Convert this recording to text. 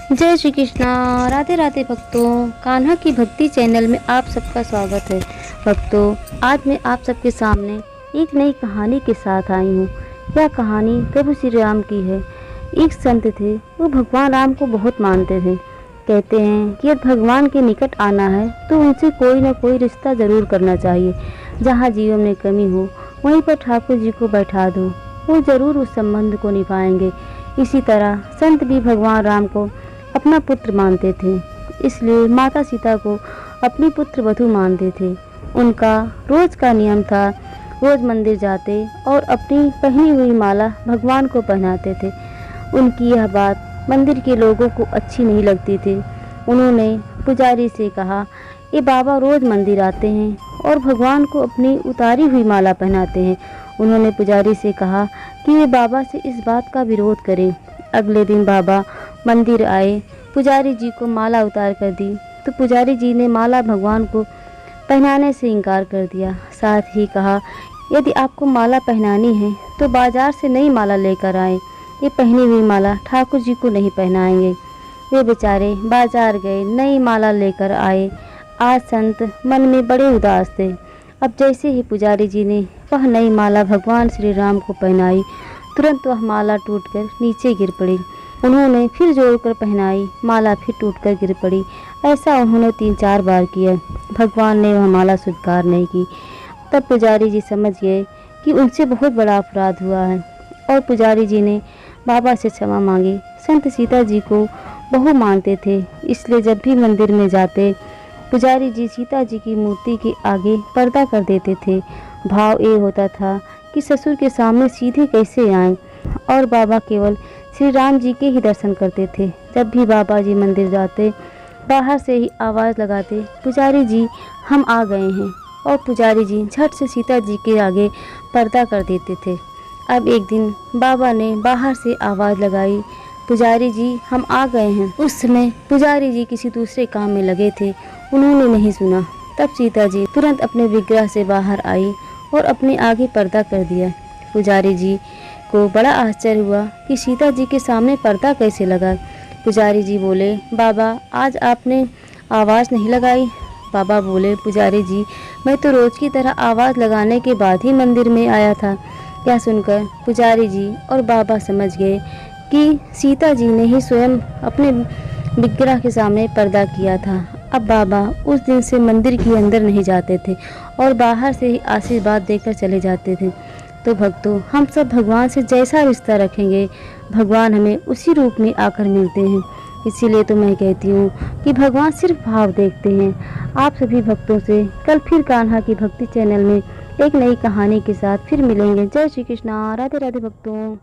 जय श्री कृष्णा। राधे राधे भक्तों, कान्हा की भक्ति चैनल में आप सबका स्वागत है। भक्तों, आज मैं आप सबके सामने एक नई कहानी के साथ आई हूँ। यह कहानी प्रभु श्री राम की है। एक संत थे, वो भगवान राम को बहुत मानते थे। कहते हैं कि यदि भगवान के निकट आना है तो उनसे कोई न कोई रिश्ता ज़रूर करना चाहिए। जहाँ जीवन में कमी हो वहीं पर ठाकुर जी को बैठा दो, वो ज़रूर उस संबंध को निभाएंगे। इसी तरह संत भी भगवान राम को अपना पुत्र मानते थे, इसलिए माता सीता को अपनी पुत्र वधू मानते थे। उनका रोज का नियम था, रोज मंदिर जाते और अपनी पहनी हुई माला भगवान को पहनाते थे। उनकी यह बात मंदिर के लोगों को अच्छी नहीं लगती थी। उन्होंने पुजारी से कहा, ये बाबा रोज मंदिर आते हैं और भगवान को अपनी उतारी हुई माला पहनाते हैं। उन्होंने पुजारी से कहा कि वे बाबा से इस बात का विरोध करें। अगले दिन बाबा मंदिर आए, पुजारी जी को माला उतार कर दी तो पुजारी जी ने माला भगवान को पहनाने से इनकार कर दिया। साथ ही कहा, यदि आपको माला पहनानी है तो बाजार से नई माला लेकर आए, ये पहनी हुई माला ठाकुर जी को नहीं पहनाएंगे। वे बेचारे बाजार गए, नई माला लेकर आए। आज संत मन में बड़े उदास थे। अब जैसे ही पुजारी जी ने वह नई माला भगवान श्री राम को पहनाई, तुरंत वह माला टूटकर नीचे गिर पड़ी। उन्होंने फिर जोड़कर पहनाई, माला फिर टूटकर गिर पड़ी। ऐसा उन्होंने 3-4 बार किया। भगवान ने वह माला स्वीकार नहीं की। तब पुजारी जी समझ गए कि उनसे बहुत बड़ा अपराध हुआ है और पुजारी जी ने बाबा से क्षमा मांगी। संत सीता जी को बहु मानते थे, इसलिए जब भी मंदिर में जाते पुजारी जी सीता जी की मूर्ति के आगे पर्दा कर देते थे। भाव ये होता था कि ससुर के सामने सीधे कैसे आएं और बाबा केवल श्री राम जी के ही दर्शन करते थे। जब भी बाबा जी मंदिर जाते बाहर से ही आवाज़ लगाते, पुजारी जी हम आ गए हैं, और पुजारी जी झट से सीता जी के आगे पर्दा कर देते थे। अब एक दिन बाबा ने बाहर से आवाज़ लगाई, पुजारी जी हम आ गए हैं। उस समय पुजारी जी किसी दूसरे काम में लगे थे, उन्होंने नहीं सुना। तब सीता जी तुरंत अपने विग्रह से बाहर आई और अपने आगे पर्दा कर दिया। पुजारी जी को बड़ा आश्चर्य हुआ कि सीता जी के सामने पर्दा कैसे लगा। पुजारी जी बोले, बाबा आज आपने आवाज़ नहीं लगाई। बाबा बोले, पुजारी जी मैं तो रोज़ की तरह आवाज़ लगाने के बाद ही मंदिर में आया था। यह सुनकर पुजारी जी और बाबा समझ गए कि सीता जी ने ही स्वयं अपने विग्रह के सामने पर्दा किया था। अब बाबा उस दिन से मंदिर के अंदर नहीं जाते थे और बाहर से ही आशीर्वाद देकर चले जाते थे। तो भक्तों, हम सब भगवान से जैसा रिश्ता रखेंगे, भगवान हमें उसी रूप में आकर मिलते हैं। इसीलिए तो मैं कहती हूँ कि भगवान सिर्फ भाव देखते हैं। आप सभी भक्तों से कल फिर कान्हा की भक्ति चैनल में एक नई कहानी के साथ फिर मिलेंगे। जय श्री कृष्णा। राधे राधे भक्तों।